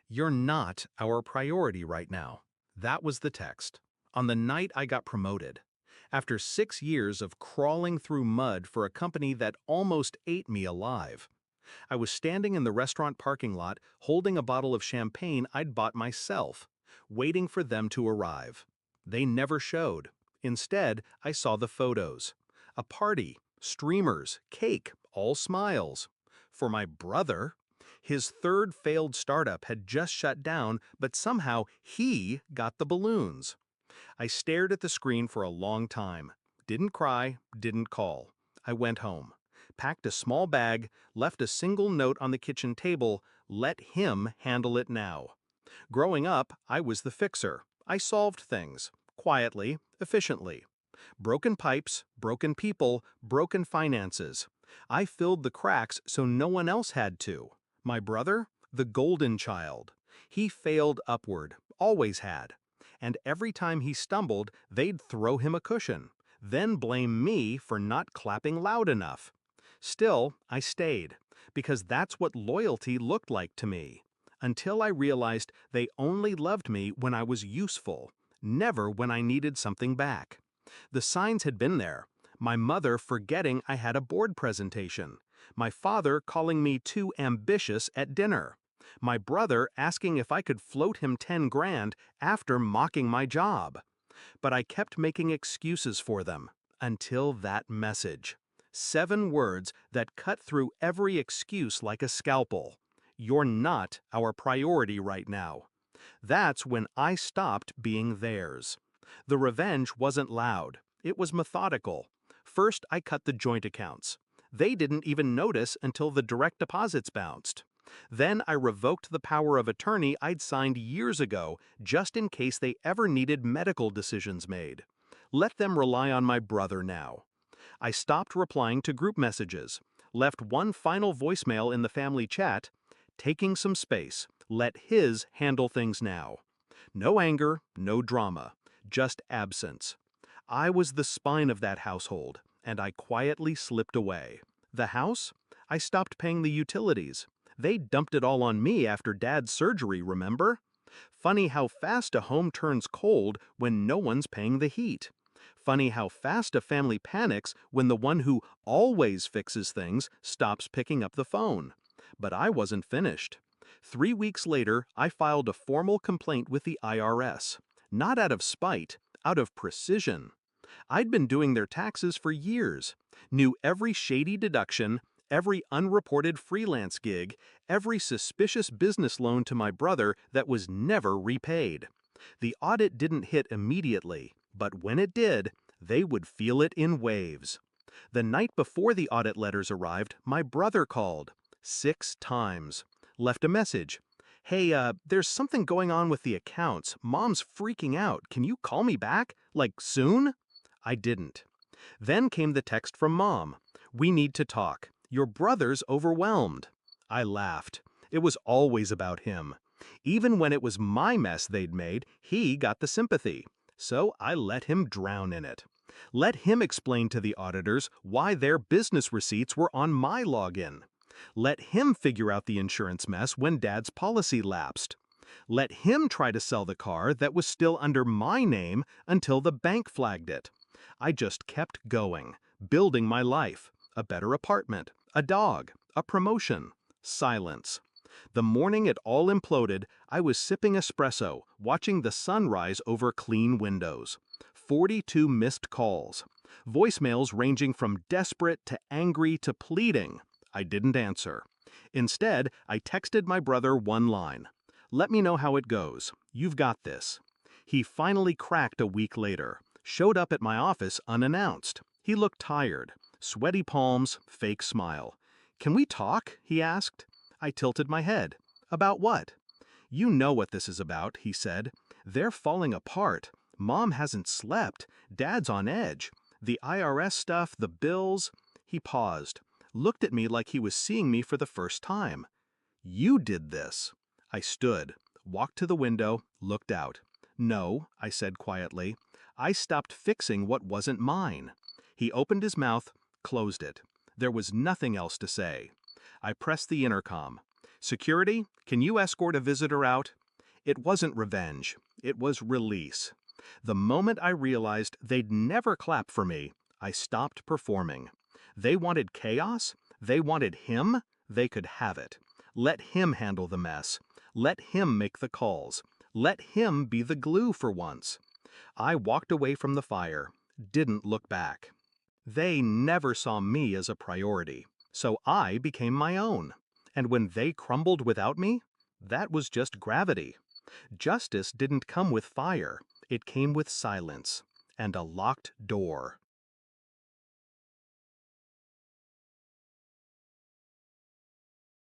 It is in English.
You're not our priority right now. That was the text. On the night I got promoted. After 6 years of crawling through mud for a company that almost ate me alive. I was standing in the restaurant parking lot holding a bottle of champagne I'd bought myself, waiting for them to arrive. They never showed. Instead, I saw the photos. A party, streamers, cake, all smiles. For my brother, his third failed startup had just shut down, but somehow he got the balloons. I stared at the screen for a long time. Didn't cry, didn't call. I went home, packed a small bag, left a single note on the kitchen table, let him handle it now. Growing up, I was the fixer. I solved things, quietly, efficiently. Broken pipes, broken people, broken finances. I filled the cracks so no one else had to. My brother? The golden child. He failed upward, always had. And every time he stumbled, they'd throw him a cushion, then blame me for not clapping loud enough. Still, I stayed, because that's what loyalty looked like to me. Until I realized they only loved me when I was useful, never when I needed something back. The signs had been there. My mother forgetting I had a board presentation. My father calling me too ambitious at dinner. My brother asking if I could float him 10 grand after mocking my job. But I kept making excuses for them, until that message. 7 words that cut through every excuse like a scalpel. You're not our priority right now. That's when I stopped being theirs. The revenge wasn't loud. It was methodical. First, I cut the joint accounts. They didn't even notice until the direct deposits bounced. Then I revoked the power of attorney I'd signed years ago just in case they ever needed medical decisions made. Let them rely on my brother now. I stopped replying to group messages, left one final voicemail in the family chat, taking some space, let his handle things now. No anger, no drama, just absence. I was the spine of that household, and I quietly slipped away. The house? I stopped paying the utilities. They dumped it all on me after Dad's surgery, remember? Funny how fast a home turns cold when no one's paying the heat. Funny how fast a family panics when the one who always fixes things stops picking up the phone. But I wasn't finished. 3 weeks later, I filed a formal complaint with the IRS. Not out of spite, out of precision. I'd been doing their taxes for years, knew every shady deduction, every unreported freelance gig, every suspicious business loan to my brother that was never repaid. The audit didn't hit immediately, but when it did, they would feel it in waves. The night before the audit letters arrived, my brother called. 6 times. Left a message. Hey, there's something going on with the accounts. Mom's freaking out. Can you call me back? Like, soon? I didn't. Then came the text from Mom. We need to talk. Your brother's overwhelmed. I laughed. It was always about him. Even when it was my mess they'd made, he got the sympathy. So I let him drown in it. Let him explain to the auditors why their business receipts were on my login. Let him figure out the insurance mess when Dad's policy lapsed. Let him try to sell the car that was still under my name until the bank flagged it. I just kept going, building my life. A better apartment, a dog, a promotion, silence. The morning it all imploded, I was sipping espresso, watching the sun rise over clean windows. 42 missed calls. Voicemails ranging from desperate to angry to pleading. I didn't answer. Instead, I texted my brother one line. Let me know how it goes. You've got this. He finally cracked a week later. Showed up at my office unannounced. He looked tired. Sweaty palms, fake smile. Can we talk? He asked. I tilted my head. About what? You know what this is about, he said. They're falling apart. Mom hasn't slept. Dad's on edge. The IRS stuff, the bills. He paused. Looked at me like he was seeing me for the first time. You did this. I stood, walked to the window, looked out. No, I said quietly. I stopped fixing what wasn't mine. He opened his mouth, closed it. There was nothing else to say. I pressed the intercom. Security, can you escort a visitor out? It wasn't revenge. It was release. The moment I realized they'd never clap for me, I stopped performing. They wanted chaos? They wanted him? They could have it. Let him handle the mess. Let him make the calls. Let him be the glue for once. I walked away from the fire, didn't look back. They never saw me as a priority, so I became my own. And when they crumbled without me, that was just gravity. Justice didn't come with fire, it came with silence and a locked door.